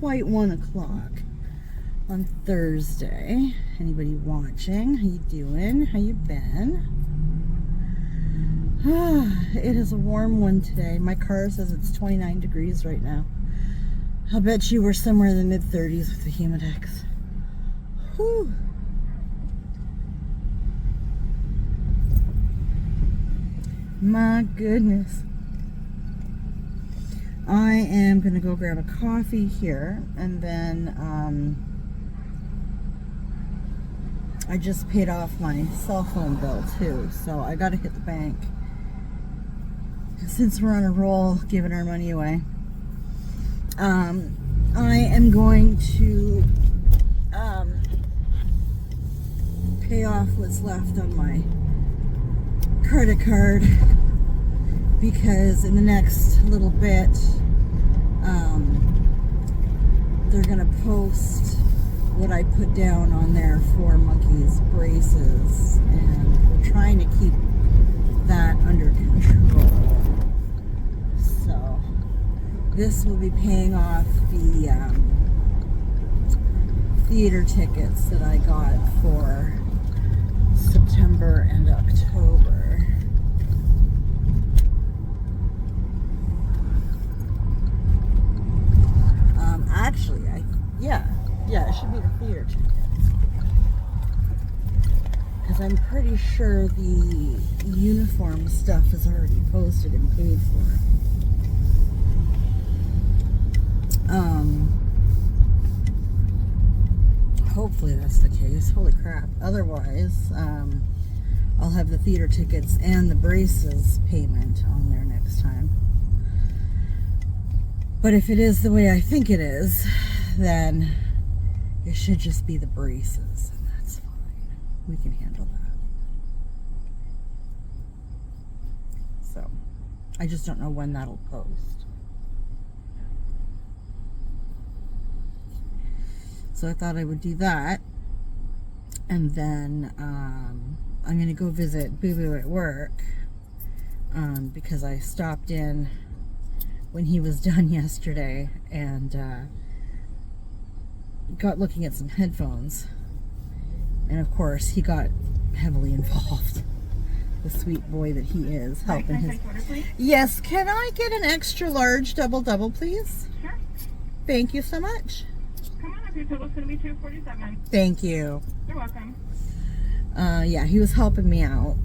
quite 1 o'clock on Thursday. Anybody watching? How you doing? How you been? It is a warm one today. My car says it's 29 degrees right now. I'll bet you we're somewhere in the mid-30s with the Humidex. Whew. My goodness. I am going to go grab a coffee here, and then I just paid off my cell phone bill too, so I got to hit the bank. Since we're on a roll giving our money away, I am going to pay off what's left on my credit card, because in the next little bit they're gonna post what I put down on there for Monkey's braces, and we're trying to keep that under control. So this will be paying off the theater tickets that I got for September and October. Actually, yeah, it should be the theater tickets, because I'm pretty sure the uniform stuff is already posted and paid for. Hopefully that's the case. Holy crap. Otherwise, I'll have the theater tickets and the braces payment on there next time. But if it is the way I think it is, then it should just be the braces, and that's fine. We can handle that. So, I just don't know when that'll post. So I thought I would do that, and then I'm going to go visit Boo Boo at work, because I stopped in when he was done yesterday and got looking at some headphones, and of course he got heavily involved. The sweet boy that he is, helping his... Yes, can I get an extra large double please? Sure. Thank you so much. Come on up, your total's going to be $247. Thank you. You're welcome. Yeah, he was helping me out,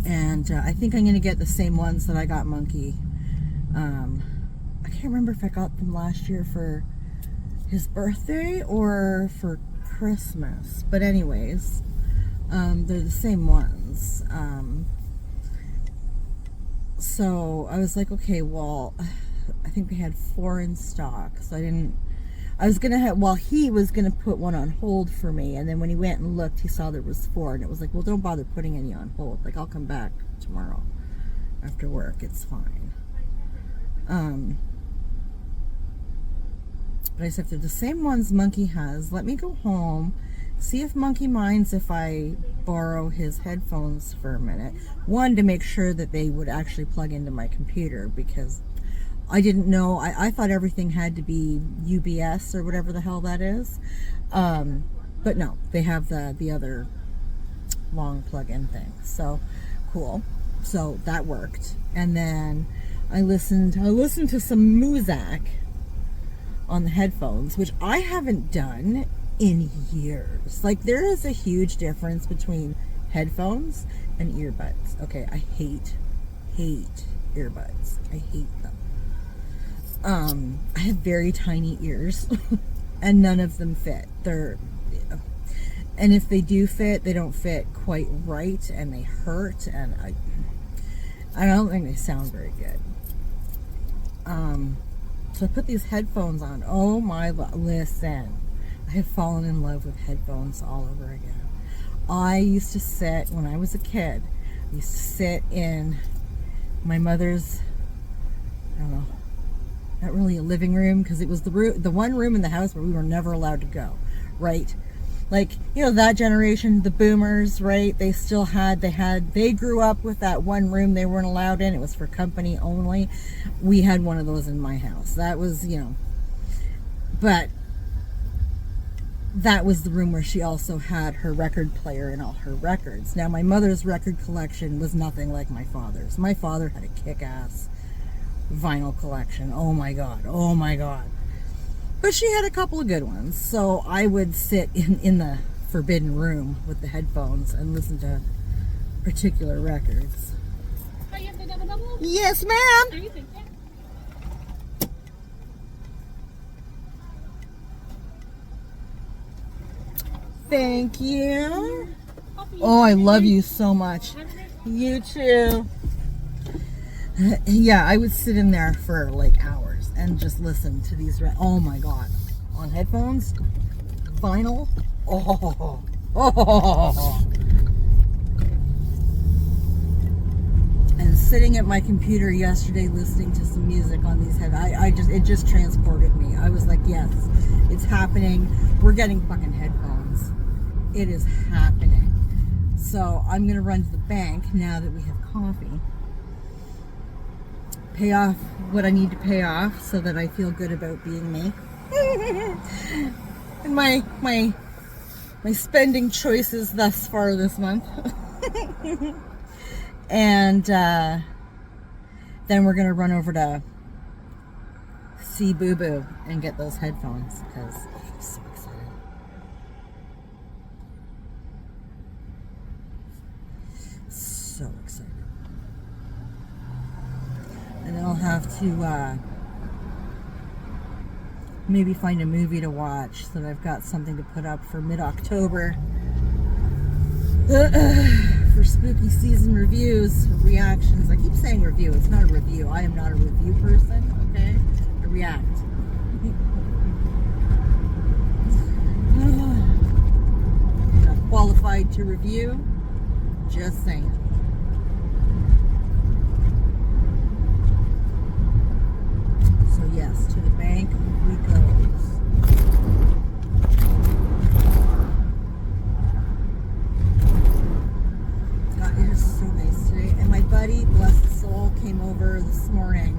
and I think I'm going to get the same ones that I got Monkey. I can't remember if I got them last year for his birthday or for Christmas, but anyways, they're the same ones. So I was like, okay, well, I think they had 4 in stock, so I was gonna have, well, he was gonna put one on hold for me, and then when he went and looked, he saw there was 4, and it was like, well, don't bother putting any on hold. Like, I'll come back tomorrow after work. It's fine. But I said, if they're the same ones Monkey has, let me go home, see if Monkey minds if I borrow his headphones for a minute. One, to make sure that they would actually plug into my computer, because I didn't know, I thought everything had to be UBS or whatever the hell that is. But no, they have the other long plug-in thing. So, cool. So that worked. And then I listened to some Muzak on the headphones, which I haven't done in years. Like, there is a huge difference between headphones and earbuds. Okay, I hate earbuds. I hate them. I have very tiny ears and none of them fit. And if they do fit, they don't fit quite right, and they hurt, and I don't think they sound very good. So I put these headphones on. Oh my, listen, I have fallen in love with headphones all over again. I used to sit, when I was a kid, I used to sit in my mother's, I don't know, not really a living room, because it was the one room in the house where we were never allowed to go, right? Like, you know, that generation, the boomers, right? They grew up with that one room they weren't allowed in. It was for company only. We had one of those in my house. That was, you know, But that was the room where she also had her record player and all her records. Now, my mother's record collection was nothing like my father's. My father had a kick-ass vinyl collection. Oh my God. Oh my God. But she had a couple of good ones. So I would sit in the forbidden room with the headphones and listen to particular records. Oh, you have the double? Yes, ma'am. There you think, yeah. Thank you. Oh, I love you so much. You too. Yeah, I would sit in there for like hours and just listen to these. Oh my God. On headphones, vinyl. Oh. And sitting at my computer yesterday listening to some music on these it just transported me. I was like, yes, it's happening. We're getting fucking headphones. It is happening. So I'm gonna run to the bank now that we have coffee. Pay off what I need to pay off so that I feel good about being me. And my spending choices thus far this month. And then we're gonna run over to see Boo Boo and get those headphones because I'm so excited. So excited. And then I'll have to maybe find a movie to watch so that I've got something to put up for mid-October. For spooky season reviews, reactions. I keep saying review. It's not a review. I am not a review person, okay? I react. Not qualified to review. Just saying. So yes, to the bank we go. It is so nice today. And my buddy, bless his soul, came over this morning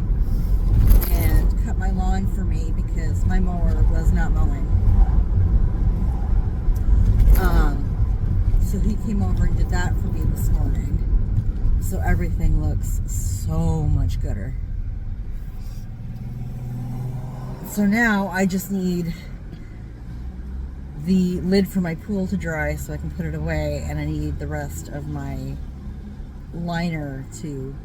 and cut my lawn for me because my mower was not mowing. So he came over and did that for me this morning. So everything looks so much gooder. So now I just need the lid for my pool to dry so I can put it away, and I need the rest of my liner to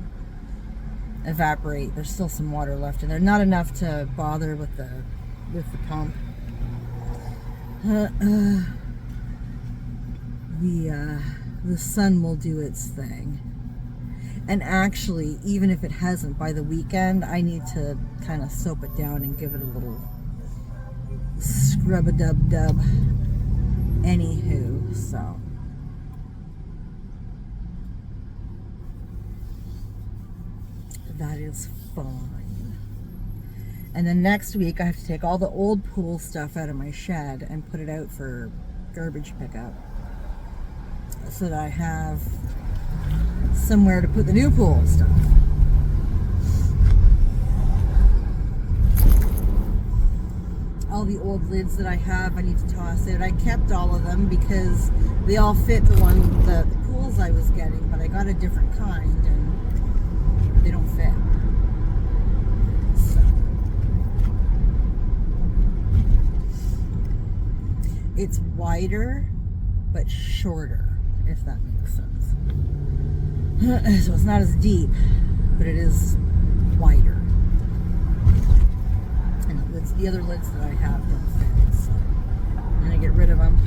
evaporate. There's still some water left in there, not enough to bother with the pump. The sun will do its thing. And actually, even if it hasn't by the weekend, I need to kind of soap it down and give it a little scrub-a-dub-dub. Anywho, so. That is fine. And then next week, I have to take all the old pool stuff out of my shed and put it out for garbage pickup so that I have somewhere to put the new pool stuff. All the old lids that I have, I need to toss out. I kept all of them because they all fit the pools I was getting, but I got a different kind and they don't fit. So it's wider but shorter, if that makes sense. So it's not as deep, but it is wider. And it's the other lids that I have don't fit, so I'm gonna get rid of them.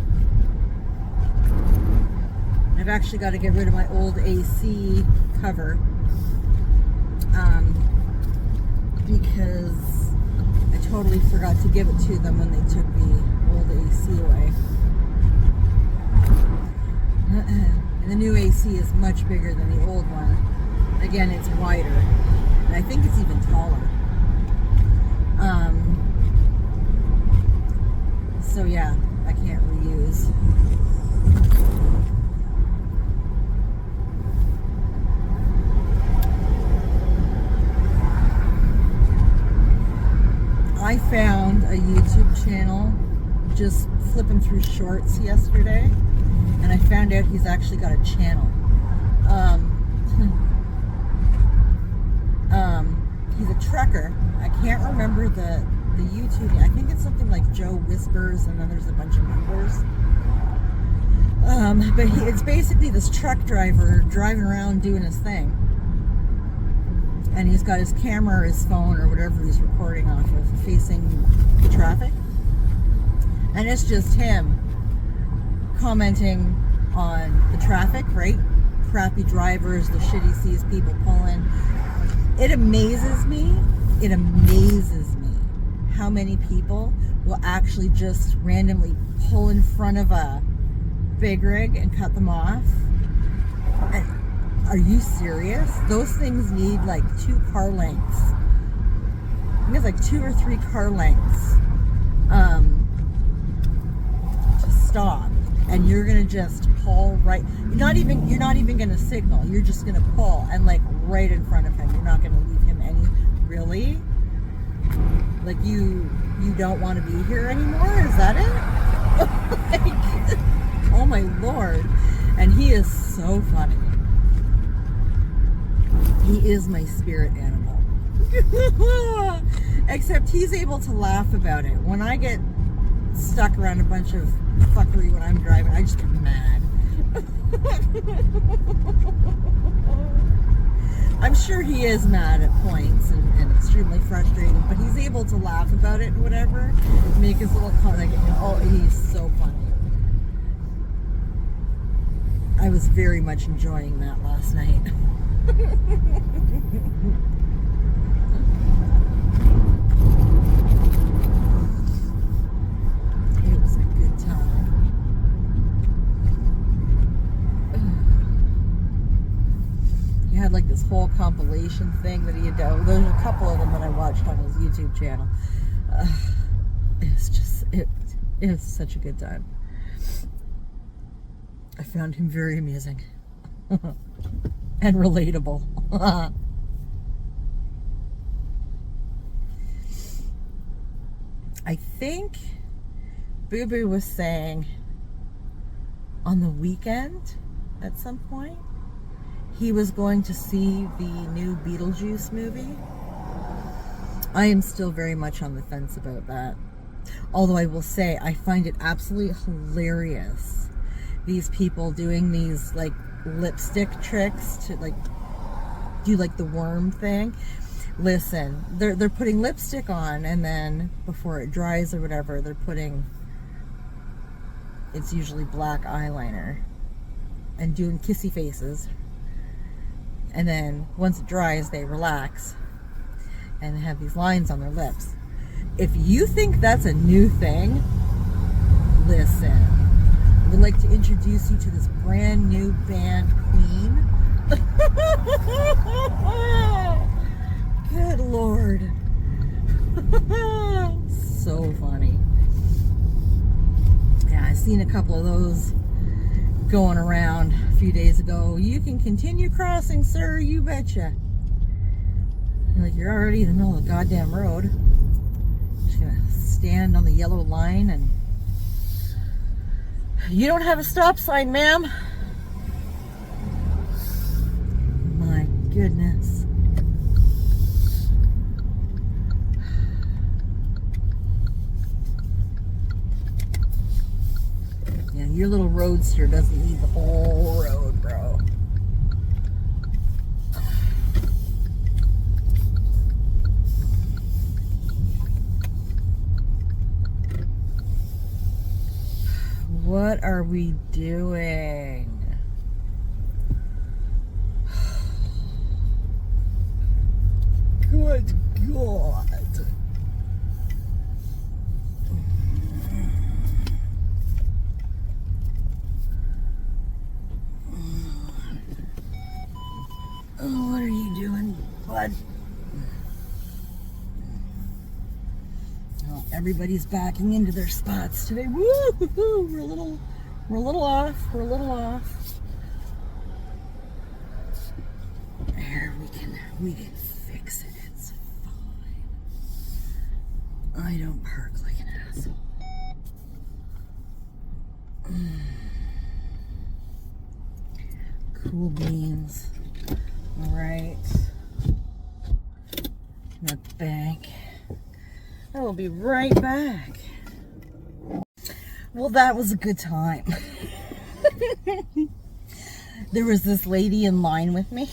I've actually got to get rid of my old AC cover because I totally forgot to give it to them when they took the old AC away. And the new AC is much bigger than the old one. Again, it's wider. And I think it's even taller. So yeah, I can't reuse. I found a YouTube channel just flipping through shorts yesterday, and I found out he's actually got a channel. He's a trucker. I can't remember the YouTube. I think it's something like Joe Whispers, and then there's a bunch of numbers. But it's basically this truck driver driving around doing his thing. And he's got his camera or his phone or whatever he's recording off of facing the traffic. And it's just him commenting on the traffic, right? Crappy drivers, the shit he sees people pulling. It amazes me how many people will actually just randomly pull in front of a big rig and cut them off. And are you serious? Those things need like 2 car lengths. It needs like 2 or 3 car lengths to stop, and you're gonna just pull right. You're not even gonna signal. You're just gonna pull and like right in front of him. You're not gonna leave him any. Really? Like you don't want to be here anymore? Is that it? Like, oh my Lord! And he is so funny. He is my spirit animal. Except he's able to laugh about it. When I get stuck around a bunch of fuckery when I'm driving, I just get mad. I'm sure he is mad at points and extremely frustrated, but he's able to laugh about it and whatever. Make his little comment. Oh, he's so funny. I was very much enjoying that last night. It was a good time. He had like this whole compilation thing that he had done. There's a couple of them that I watched on his YouTube channel. It was such a good time. I found him very amusing and relatable. I think Boo Boo was saying on the weekend at some point he was going to see the new Beetlejuice movie. I am still very much on the fence about that. Although I will say I find it absolutely hilarious. These people doing these like lipstick tricks to like do like the worm thing. Listen, they're putting lipstick on, and then before it dries or whatever, they're putting, it's usually black eyeliner, and doing kissy faces. And then once it dries, they relax and have these lines on their lips. If you think that's a new thing, listen. I would like to introduce you to this brand new band, Queen. Good Lord. So funny. Yeah, I seen a couple of those going around a few days ago. You can continue crossing, sir, you betcha. Like, you're already in the middle of the goddamn road. Just gonna stand on the yellow line and... You don't have a stop sign, ma'am. My goodness. Yeah, your little roadster doesn't need the whole road, bro. What are we doing? Good God. Oh, what are you doing, bud? Oh, everybody's backing into their spots today. Woo-hoo-hoo. We're a little off. We're a little off. There, we can fix it. It's fine. I don't park like an asshole. Cool beans. Alright. The bank. I will be right back. Well, that was a good time. There was this lady in line with me.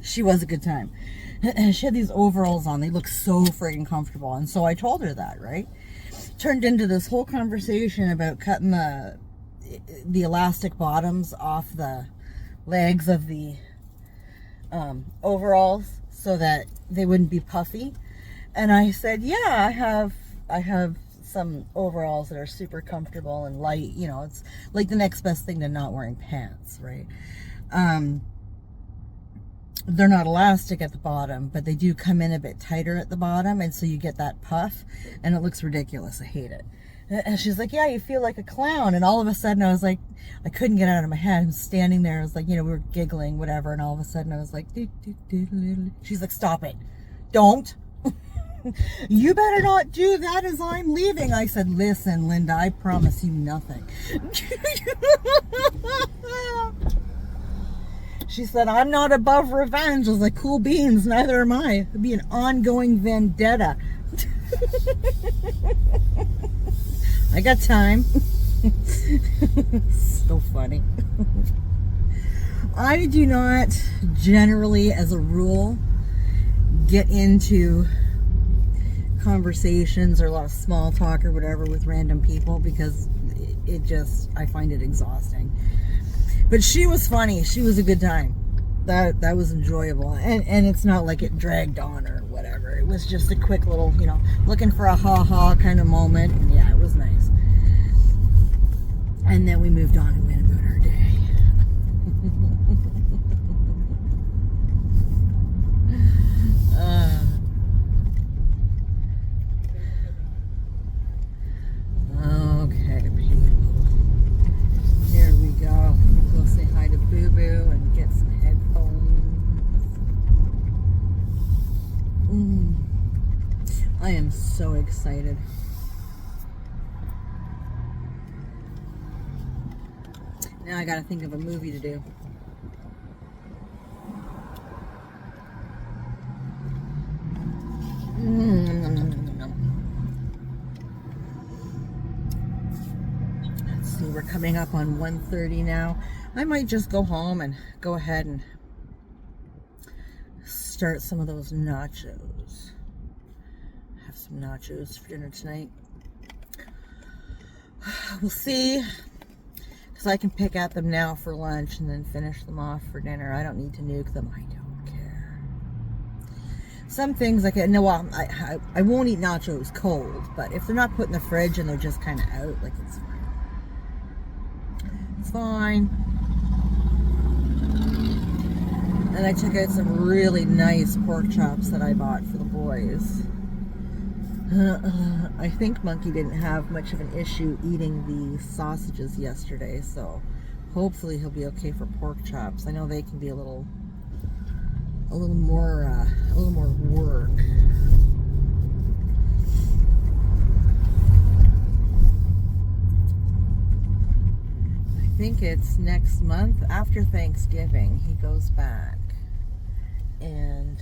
She was a good time. She had these overalls on. They looked so friggin' comfortable. And so I told her that, right? Turned into this whole conversation about cutting the elastic bottoms off the legs of the overalls so that they wouldn't be puffy. And I said, yeah, I have some overalls that are super comfortable and light. You know, it's like the next best thing to not wearing pants, right? They're not elastic at the bottom, but they do come in a bit tighter at the bottom, and so you get that puff, and it looks ridiculous. I hate it. And she's like, yeah, you feel like a clown. And all of a sudden I was like, I couldn't get it out of my head. I'm standing there. I was like, you know, we were giggling, whatever. And all of a sudden I was like, she's like, stop it. Don't. You better not do that as I'm leaving. I said, listen, Linda, I promise you nothing. She said, I'm not above revenge. I was like, cool beans, neither am I. It'd be an ongoing vendetta. I got time. So funny. I do not generally, as a rule, get into conversations or a lot of small talk or whatever with random people because it just, I find it exhausting. But she was funny. She was a good time. That was enjoyable. And it's not like it dragged on or whatever. It was just a quick little, you know, looking for a ha-ha kind of moment. And yeah, it was nice. And then we moved on and went about our day. Okay, people. Here we go. We'll go say hi to Boo Boo and get some headphones. I am so excited. Now I gotta think of a movie to do. Let's see, we're coming up on 1:30 now. I might just go home and go ahead and start some of those nachos. Have some nachos for dinner tonight. We'll see. Because I can pick at them now for lunch and then finish them off for dinner. I don't need to nuke them. I don't care. Some things I can, no, well, I won't eat nachos cold, but if they're not put in the fridge and they're just kind of out, like, it's fine. It's fine. And I took out some really nice pork chops that I bought for the boys. I think Monkey didn't have much of an issue eating the sausages yesterday, so hopefully he'll be okay for pork chops. I know they can be a little more work. I think it's next month after Thanksgiving he goes back, and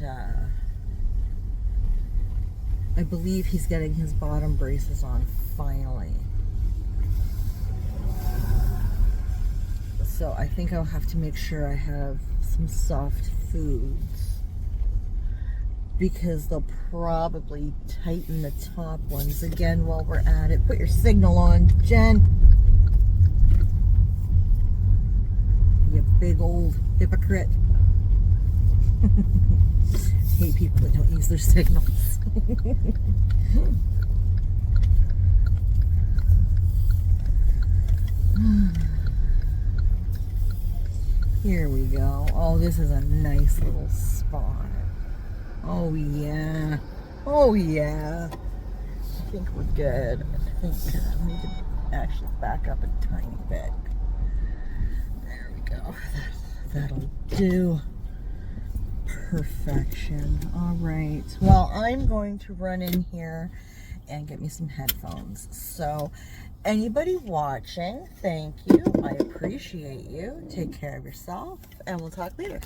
I believe he's getting his bottom braces on finally. So I think I'll have to make sure I have some soft foods because they'll probably tighten the top ones again while we're at it. Put your signal on, Jen. You big old hypocrite. Hate people that don't use their signals. Here we go. Oh, this is a nice little spot. Oh yeah. Oh yeah. I think we're good. I think I need to actually back up a tiny bit. There we go. That'll do. Perfection. All right. Well, I'm going to run in here and get me some headphones. So anybody watching, thank you. I appreciate you. Take care of yourself, and we'll talk later.